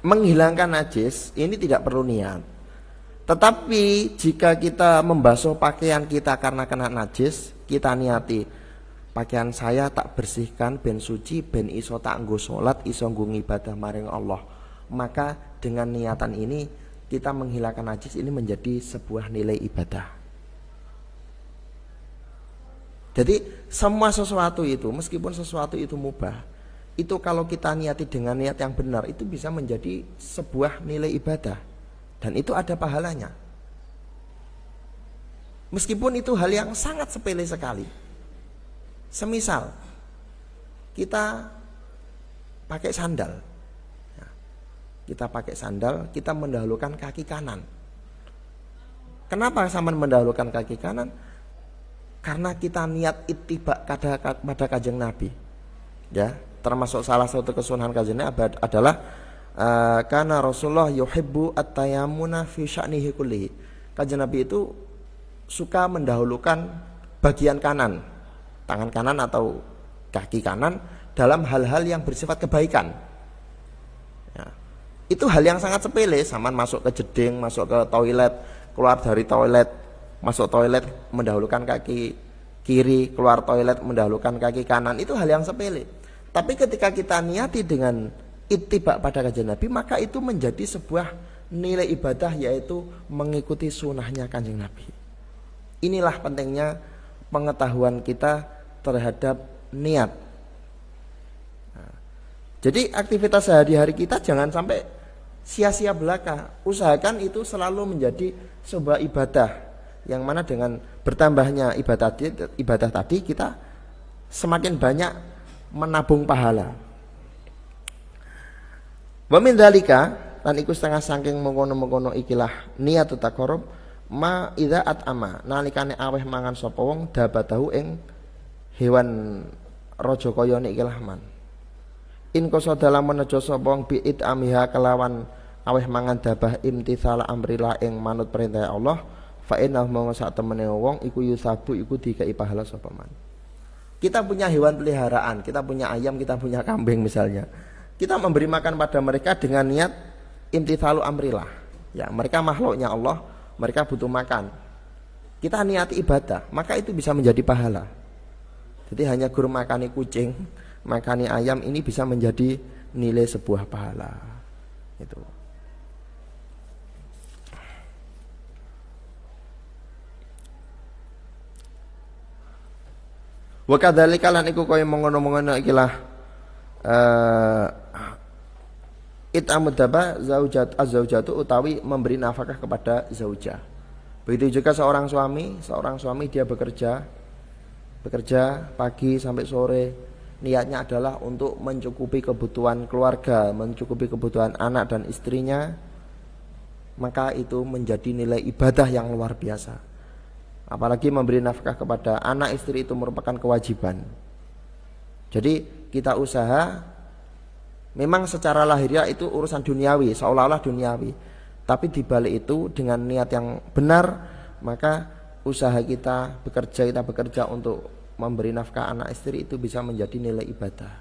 [SPEAKER 1] Menghilangkan najis ini tidak perlu niat. Tetapi jika kita membasuh pakaian kita karena kena najis, kita niati pakaian saya tak bersihkan ben suci ben iso tak nggo salat, iso nggo ibadah maring Allah. Maka dengan niatan ini kita menghilangkan najis ini menjadi sebuah nilai ibadah. Jadi semua sesuatu itu, meskipun sesuatu itu mubah, itu kalau kita niati dengan niat yang benar, itu bisa menjadi sebuah nilai ibadah. Dan itu ada pahalanya. Meskipun itu hal yang sangat sepele sekali. Semisal kita pakai sandal, kita pakai sandal, kita mendahulukan kaki kanan. Kenapa sama mendahulukan kaki kanan? Karena kita niat ittiba pada kanjeng Nabi. Ya, termasuk salah satu kesunahan kanjeng Nabi adalah karena Rasulullah yuhibbu at-tayammuna fi sya'nihi kullihi. Kanjeng Nabi itu suka mendahulukan bagian kanan, tangan kanan atau kaki kanan dalam hal-hal yang bersifat kebaikan. Ya. Itu hal yang sangat sepele, saman masuk ke jeding, masuk ke toilet, keluar dari toilet, masuk toilet mendahulukan kaki kiri, keluar toilet mendahulukan kaki kanan, itu hal yang sepele. Tapi ketika kita niati dengan ittiba pada kanjeng Nabi, maka itu menjadi sebuah nilai ibadah, yaitu mengikuti sunnahnya kanjeng Nabi. Inilah pentingnya pengetahuan kita terhadap niat. Jadi aktivitas sehari-hari kita jangan sampai sia-sia belaka. Usahakan itu selalu menjadi sebuah ibadah, yang mana dengan bertambahnya ibadah tadi kita semakin banyak menabung pahala. Wa min dzalika, lan iku setengah saking mengkono-mengkono ikilah niat taqarrub ma idza at'ama, nalikane aweh mangan sapa wong dabatahu ing hewan raja kayane ikilah man. In koso dalam menejo sapa wong bi'it amiha kelawan aweh mangan dabah imtitsal amrillah ing manut perintah Allah, fa innahu mongko sak temene wong iku yusabu iku dikai pahala sapa man. Kita punya hewan peliharaan, kita punya ayam, kita punya kambing misalnya. Kita memberi makan pada mereka dengan niat imtitsalu amrillah. Ya, mereka makhluknya Allah, mereka butuh makan. Kita niati ibadah, maka itu bisa menjadi pahala. Jadi hanya guru makani kucing, makani ayam, ini bisa menjadi nilai sebuah pahala. Itu. Wa kadzalika lan iku kaya mengono-mengono ikilah itamudaba zaujatu utawi memberi nafkah kepada zaujah. Begitu juga seorang suami dia bekerja pagi sampai sore, niatnya adalah untuk mencukupi kebutuhan keluarga, mencukupi kebutuhan anak dan istrinya, maka itu menjadi nilai ibadah yang luar biasa. Apalagi memberi nafkah kepada anak istri itu merupakan kewajiban. Jadi kita usaha, memang secara lahiriah itu urusan duniawi, seolah-olah duniawi. Tapi dibalik itu dengan niat yang benar, maka usaha kita bekerja untuk memberi nafkah anak istri itu bisa menjadi nilai ibadah.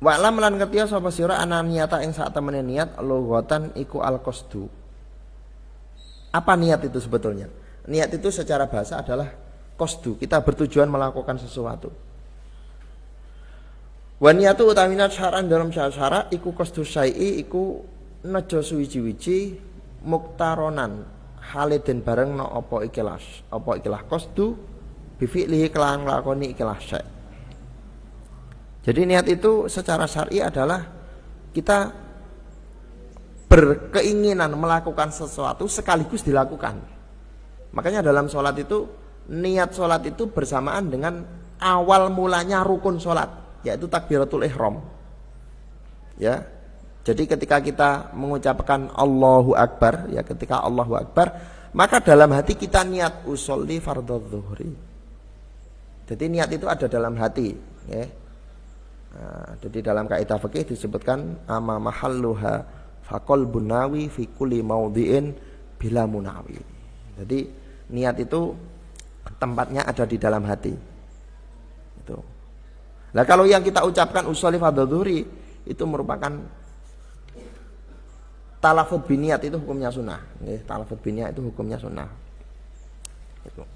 [SPEAKER 1] Wa'lam lan ngerti sapa sira ana niata ing sak temene niat lughatan iku al-qasdu. Apa niat itu sebetulnya? Niat itu secara bahasa adalah qasdu, kita bertujuan melakukan sesuatu. Wa niyatu utamina syaran dalam syara iku qasdu syai'i iku nejo suwiji-wiji muktaronan haliden bareng no apa ikilah qasdu bi fi'lihi kelan nglakoni ikilah syai'. Jadi niat itu secara syar'i adalah kita berkeinginan melakukan sesuatu sekaligus dilakukan. Makanya dalam sholat itu, niat sholat itu bersamaan dengan awal mulanya rukun sholat, yaitu takbiratul ihram. Ya, jadi ketika kita mengucapkan Allahu Akbar, ya ketika Allahu Akbar, maka dalam hati kita niat usolli fardhu dzuhri. Jadi niat itu ada dalam hati, ya. Nah, jadi dalam kaidah fikih disebutkan ama mahalluha faqal bunawi fi kulli maudhi'in bila munawi. Jadi niat itu tempatnya ada di dalam hati. Itu. Nah, kalau yang kita ucapkan usolli fardhu dzuhri itu merupakan talafut biniat, itu hukumnya sunnah. Talafut biniat itu hukumnya sunnah. Itu.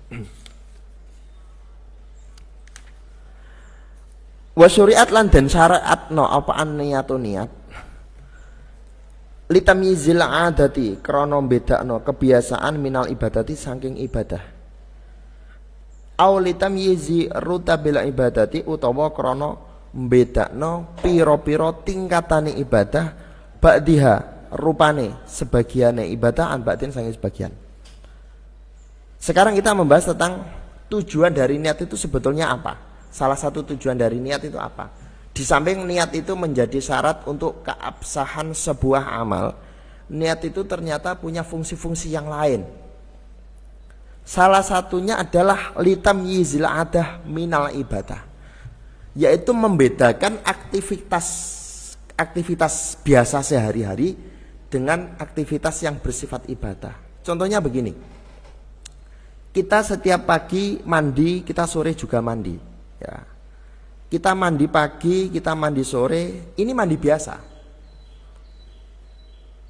[SPEAKER 1] Wa syariat lan den syariatno apaan niatu niat litamyizil adati krana bedakno kebiasaan minal ibadati saking ibadah, au litamyizi rutabil ibadati utawa krana bedakno pira-pira tingkatane ibadah ba'diha rupane sebagiane ibadah an ba'din saking sebagian. Sekarang kita membahas tentang tujuan dari niat itu sebetulnya apa. Salah satu tujuan dari niat itu apa? Di samping niat itu menjadi syarat untuk keabsahan sebuah amal, niat itu ternyata punya fungsi-fungsi yang lain. Salah satunya adalah litamyizil adah minal ibadah, yaitu membedakan aktivitas biasa sehari-hari dengan aktivitas yang bersifat ibadah. Contohnya begini, kita setiap pagi mandi, kita sore juga mandi. Ya. Kita mandi pagi, kita mandi sore, ini mandi biasa.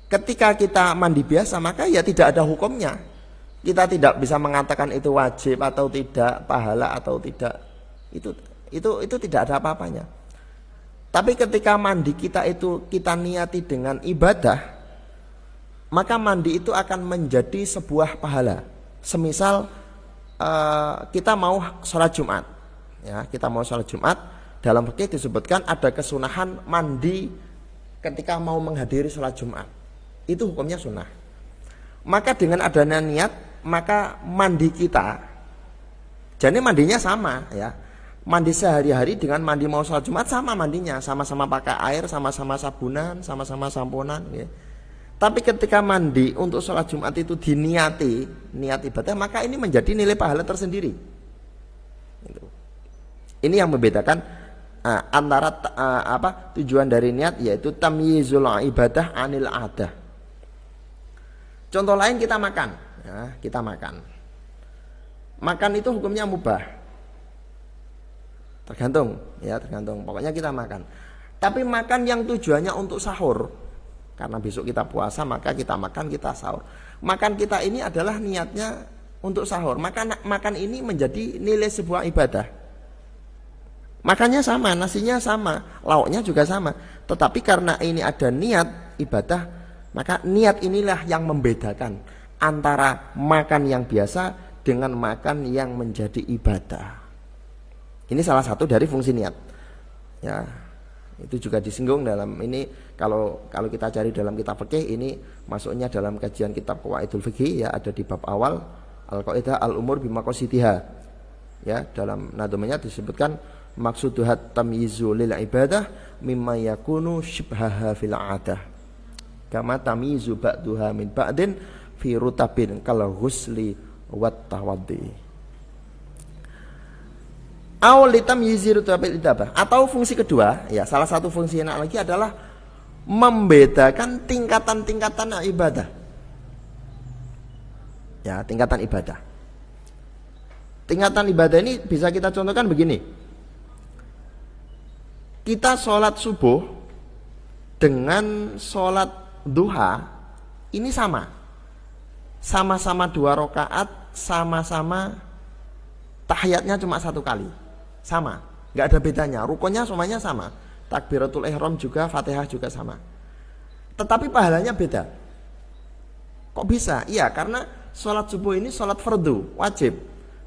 [SPEAKER 1] Ketika kita mandi biasa, maka ya tidak ada hukumnya. Kita tidak bisa mengatakan itu wajib atau tidak, pahala atau tidak. Itu tidak ada apa-apanya. Tapi ketika mandi kita itu kita niati dengan ibadah, maka mandi itu akan menjadi sebuah pahala. Semisal kita mau sholat Jumat, ya, kita mau sholat Jumat, dalam fikih disebutkan ada kesunahan mandi ketika mau menghadiri sholat Jumat. Itu hukumnya sunnah. Maka dengan adanya niat, maka mandi kita, jadi mandinya sama, ya. Mandi sehari-hari dengan mandi mau sholat Jumat sama mandinya, sama-sama pakai air, sama-sama sabunan, sama-sama samponan, ya. Tapi ketika mandi untuk sholat Jumat itu diniati, niat ibadah, maka ini menjadi nilai pahala tersendiri. Ini yang membedakan antara tujuan dari niat, yaitu tamyizul ibadah anil adah. Contoh lain kita makan, ya, kita makan. Makan itu hukumnya mubah. Tergantung. Pokoknya kita makan. Tapi makan yang tujuannya untuk sahur, karena besok kita puasa, maka kita makan, kita sahur. Makan kita ini adalah niatnya untuk sahur. Maka makan ini menjadi nilai sebuah ibadah. Makannya sama, nasinya sama, lauknya juga sama. Tetapi karena ini ada niat ibadah, maka niat inilah yang membedakan antara makan yang biasa dengan makan yang menjadi ibadah. Ini salah satu dari fungsi niat. Ya, itu juga disinggung dalam ini, kalau kita cari dalam kitab fikih, ini masuknya dalam kajian kitab Qawaidul Fiqh, ya, ada di bab awal al-qaidah al-umur bimaqasidiha. Ya, dalam nadumnya disebutkan maksuduhat tamyizu lil ibadah mimma yakunu syibhaha fil adah. Kama tamyizu ba'duha min ba'din fi rutabin kal ghusli wat tawaddi. Aw litamyizi rutabil idabah. Atau fungsi kedua, ya, salah satu fungsinya lagi adalah membedakan tingkatan-tingkatan ibadah. Ya, tingkatan ibadah. Tingkatan ibadah ini bisa kita contohkan begini. Kita sholat subuh dengan sholat duha ini sama-sama 2 rakaat, sama-sama tahiyatnya cuma 1 kali, sama, nggak ada bedanya, rukunnya semuanya sama, takbiratul ihram juga, fatihah juga sama, tetapi pahalanya beda. Kok bisa? Iya, karena sholat subuh ini sholat fardu, wajib.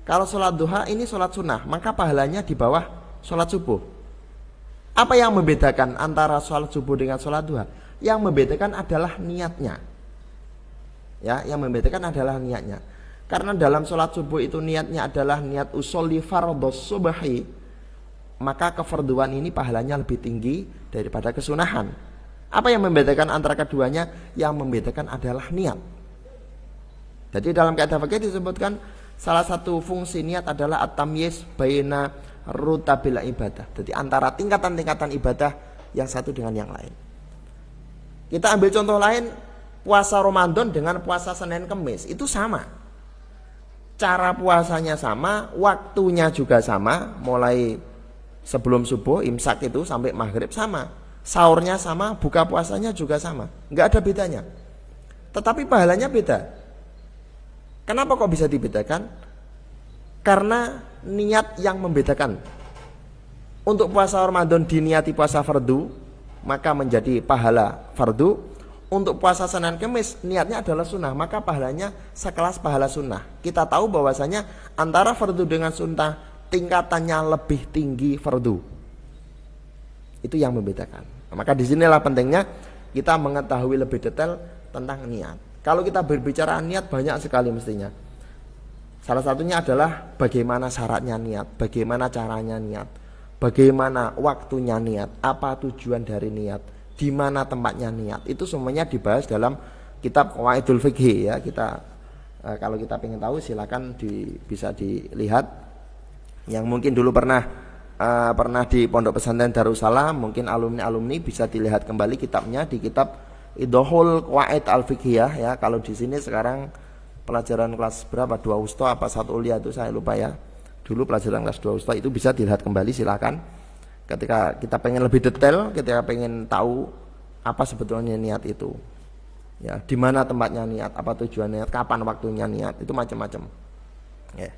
[SPEAKER 1] Kalau sholat duha ini sholat sunnah, maka pahalanya di bawah sholat subuh. Apa yang membedakan antara sholat subuh dengan sholat duha? Yang membedakan adalah niatnya. Ya, yang membedakan adalah niatnya. Karena dalam sholat subuh itu niatnya adalah niat usolli fardhos subhi, maka kefarduan ini pahalanya lebih tinggi daripada kesunahan. Apa yang membedakan antara keduanya? Yang membedakan adalah niat. Jadi dalam kaidah fikih disebutkan salah satu fungsi niat adalah at-tamyiz baina rutabil ibadah. Jadi antara tingkatan-tingkatan ibadah yang satu dengan yang lain. Kita ambil contoh lain, puasa Ramadan dengan puasa Senin Kemis itu sama. Cara puasanya sama, waktunya juga sama, mulai sebelum subuh imsak itu sampai maghrib sama. Sahurnya sama, buka puasanya juga sama. Nggak ada bedanya. Tetapi pahalanya beda. Kenapa kok bisa dibedakan? Karena niat yang membedakan. Untuk puasa Ramadan diniati puasa fardu, maka menjadi pahala fardu. Untuk puasa Senin Kemis niatnya adalah sunnah, maka pahalanya sekelas pahala sunnah. Kita tahu bahwasanya antara fardu dengan sunnah tingkatannya lebih tinggi fardu. Itu yang membedakan. Maka disinilah pentingnya kita mengetahui lebih detail tentang niat. Kalau kita berbicara niat banyak sekali mestinya. Salah satunya adalah bagaimana syaratnya niat, bagaimana caranya niat, bagaimana waktunya niat, apa tujuan dari niat, di mana tempatnya niat. Itu semuanya dibahas dalam kitab Qawaidul Fiqh, ya. Kita kalau kita ingin tahu silakan bisa dilihat. Yang mungkin dulu pernah di Pondok Pesantren Darussalam, mungkin alumni bisa dilihat kembali kitabnya di kitab Idhahul Qawaid Al-Fiqhiyah, ya. Kalau di sini sekarang pelajaran kelas berapa? 2 wusta apa 1 ulia itu saya lupa, ya. Dulu pelajaran kelas 2 wusta itu bisa dilihat kembali, silakan. Ketika kita pengen lebih detail, ketika pengen tahu apa sebetulnya niat itu. Ya, di mana tempatnya niat, apa tujuan niat, kapan waktunya niat, itu macam-macam. Ya.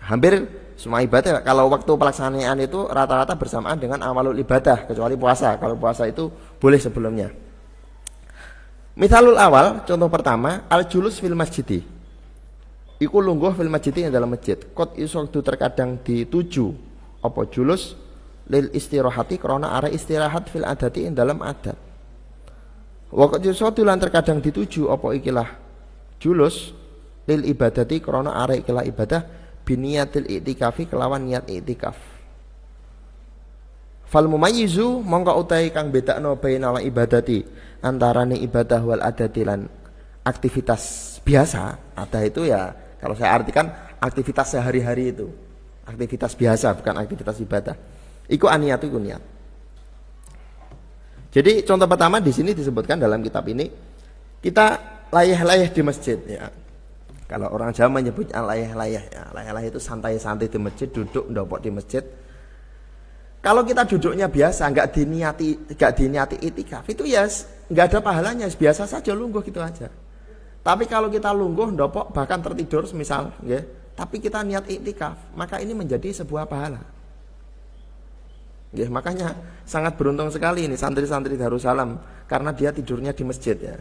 [SPEAKER 1] Hampir semua ibadah kalau waktu pelaksanaan itu rata-rata bersamaan dengan awalul ibadah kecuali puasa. Kalau puasa itu boleh sebelumnya. Mithalul awal, contoh pertama, al-julus fil masjidi. Iku lungguh fil masjidi yang dalam masjid. Qad isogdu terkadang dituju apa julus lil istirahati krona arah istirahat fil adati yang dalam adat. Waqt isogdu lan terkadang dituju apa ikilah julus lil ibadati krona arah ikilah ibadah biniyatil i'tikafi kelawan niat i'tikaf. Fal mumayyizu mongko utahe kang bedakno bainal ibadati antarane ibadah wal adati lan aktivitas biasa. Ada itu ya kalau saya artikan aktivitas sehari-hari itu. Aktivitas biasa bukan aktivitas ibadah. Iku aniyatu iku niat. Jadi contoh pertama di sini disebutkan dalam kitab ini kita layah-layah di masjid ya. Kalau orang Jawa menyebutnya layah-layah ya. Layah-layah itu santai-santai di masjid, duduk ndopok di masjid. Kalau kita duduknya biasa, nggak diniati itikaf, itu ya nggak ada pahalanya, biasa saja lungguh gitu aja. Tapi kalau kita lungguh, ndopok bahkan tertidur misal, ya, tapi kita niat itikaf, maka ini menjadi sebuah pahala. Ya, makanya sangat beruntung sekali ini santri-santri Darussalam karena dia tidurnya di masjid ya.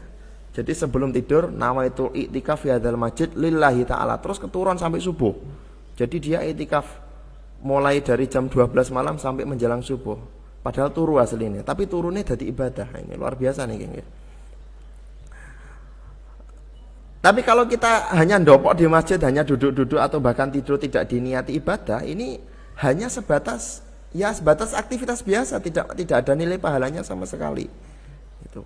[SPEAKER 1] Jadi sebelum tidur nawaitul i'tikaf fi hadzal masjid lillahi ta'ala, terus keturun sampai subuh. Jadi dia i'tikaf mulai dari jam 12 malam sampai menjelang subuh. Padahal turu aslinya, tapi turunnya jadi ibadah. Ini luar biasa nih, geng. Tapi kalau kita hanya ndopok di masjid, hanya duduk-duduk atau bahkan tidur tidak diniati ibadah, ini hanya sebatas aktivitas biasa, tidak ada nilai pahalanya sama sekali. Itu.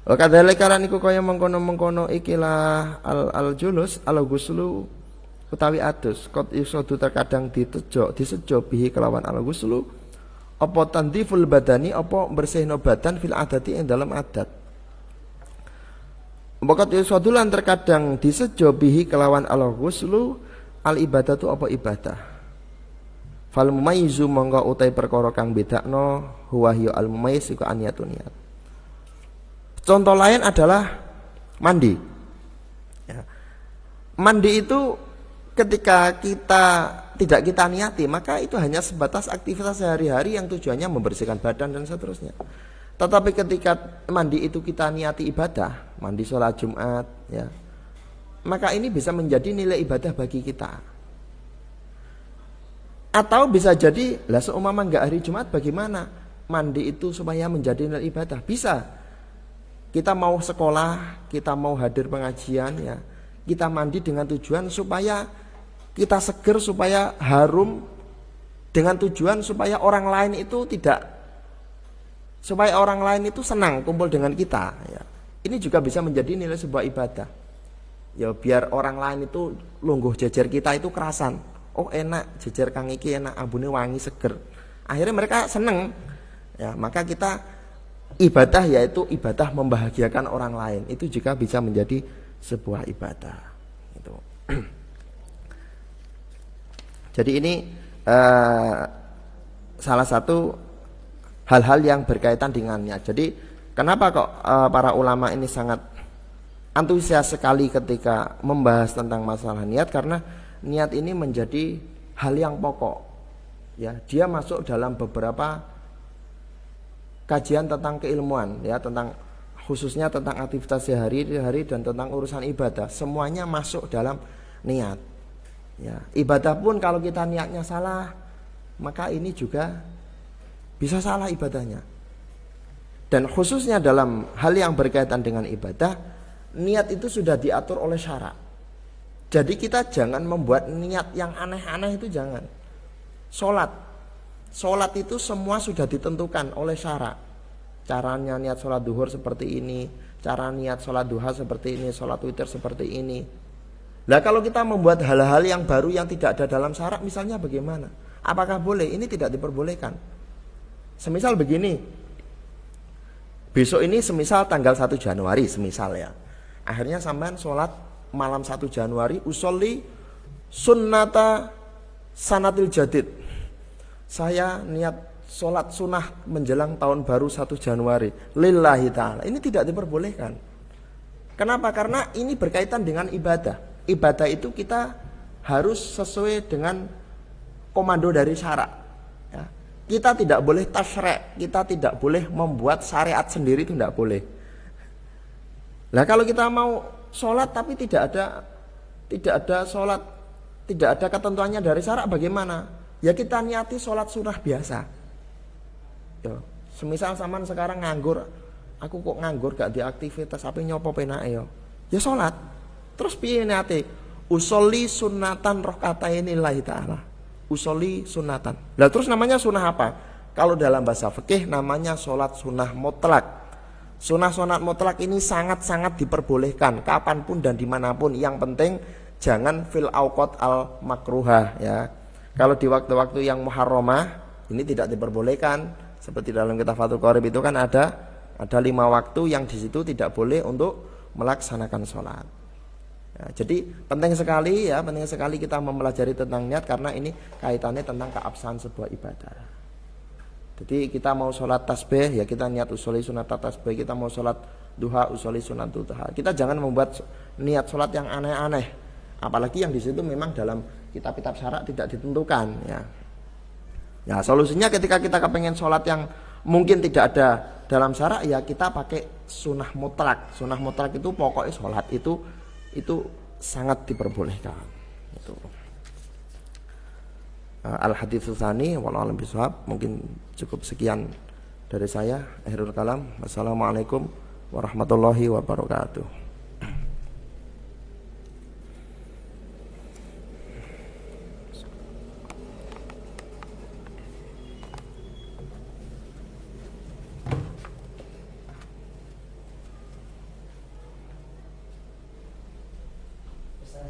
[SPEAKER 1] Wakadhalika lan iku kaya mengkono-mengkono ikilah al-julus al-ghuslu utawi adus qad yusodu terkadang disejo bihi kelawan al-ghuslu apa tandiful badani apa bersihno badan fil adati ing dalam adat. Qad yusodu lan terkadang disejo bihi kelawan al-ghuslu al-ibadatu apa ibadah. Fal mumayyizu monggo utai perkara kang bedakno huwa hiya al-mumayyiz iku aniyatun niat. Contoh lain adalah mandi. Ya. Mandi itu ketika tidak kita niati, maka itu hanya sebatas aktivitas sehari-hari yang tujuannya membersihkan badan dan seterusnya. Tetapi ketika mandi itu kita niati ibadah, mandi sholat Jumat, ya, maka ini bisa menjadi nilai ibadah bagi kita. Atau bisa jadi, lah seumpama enggak hari Jumat bagaimana? Mandi itu supaya menjadi nilai ibadah, bisa. Kita mau sekolah, kita mau hadir pengajian ya, kita mandi dengan tujuan supaya kita seger, supaya harum, dengan tujuan supaya orang lain itu senang kumpul dengan kita ya. Ini juga bisa menjadi nilai sebuah ibadah. Ya biar orang lain itu lungguh jejer kita itu kerasan. Oh enak, jejer kang iki enak, ambune wangi seger. Akhirnya mereka senang. Ya, maka kita ibadah yaitu ibadah membahagiakan orang lain itu juga bisa menjadi sebuah ibadah. Itu. Jadi ini salah satu hal-hal yang berkaitan dengannya. Jadi kenapa kok para ulama ini sangat antusias sekali ketika membahas tentang masalah niat, karena niat ini menjadi hal yang pokok. Ya, dia masuk dalam beberapa kajian tentang keilmuan ya, tentang khususnya tentang aktivitas sehari-hari dan tentang urusan ibadah, semuanya masuk dalam niat. Ya, ibadah pun kalau kita niatnya salah, maka ini juga bisa salah ibadahnya. Dan khususnya dalam hal yang berkaitan dengan ibadah, niat itu sudah diatur oleh syarak. Jadi kita jangan membuat niat yang aneh-aneh itu jangan. Sholat itu semua sudah ditentukan oleh syarak. Caranya niat sholat duhur seperti ini, cara niat sholat duha seperti ini, sholat witir seperti ini. Nah kalau kita membuat hal-hal yang baru yang tidak ada dalam syarak, misalnya bagaimana? Apakah boleh? Ini tidak diperbolehkan. Semisal begini, besok ini semisal tanggal 1 Januari semisal ya, akhirnya sampean sholat malam 1 Januari usolli sunnata sanatil jadid. Saya niat sholat sunnah menjelang tahun baru 1 Januari lillahi ta'ala, ini tidak diperbolehkan. Kenapa? Karena ini berkaitan dengan ibadah. Ibadah itu kita harus sesuai dengan komando dari syarak ya. Kita tidak boleh tasyri', kita tidak boleh membuat syariat sendiri, itu tidak boleh. Nah kalau kita mau sholat tapi tidak ada sholat, tidak ada ketentuannya dari syarak, bagaimana? Ya kita niati sholat sunnah biasa ya. Semisal zaman sekarang nganggur, aku kok nganggur gak di aktivitas, apa nyopo penake ya sholat. Terus piye niate? Usolli sunnatan rakaataini lillahi ta'ala. Usolli sunnatan. Lah terus namanya sunnah apa? Kalau dalam bahasa fikih namanya sholat sunnah mutlak. Sunnah mutlak ini sangat-sangat diperbolehkan kapanpun dan dimanapun. Yang penting jangan fil auqat al makruhah ya. Kalau di waktu-waktu yang muharramah ini tidak diperbolehkan. Seperti dalam kitab Fathul Qorib itu kan ada 5 waktu yang di situ tidak boleh untuk melaksanakan sholat. Ya, jadi penting sekali kita mempelajari tentang niat, karena ini kaitannya tentang keabsahan sebuah ibadah. Jadi kita mau sholat tasbih ya kita niat usolli sunat tasbih, kita mau sholat duha usolli sunat duha. Kita jangan membuat niat sholat yang aneh-aneh, apalagi yang di situ memang dalam kitab-kitab syarak tidak ditentukan ya. Ya solusinya ketika kita kepengen sholat yang mungkin tidak ada dalam syarak, ya kita pakai sunnah mutlak. Sunnah mutlak itu pokoknya sholat itu sangat diperbolehkan. Itu. Al-hadits tsani wallahu a'lam bishawab. Mungkin cukup sekian dari saya. Akhirul kalam. Wassalamualaikum warahmatullahi wabarakatuh. Saya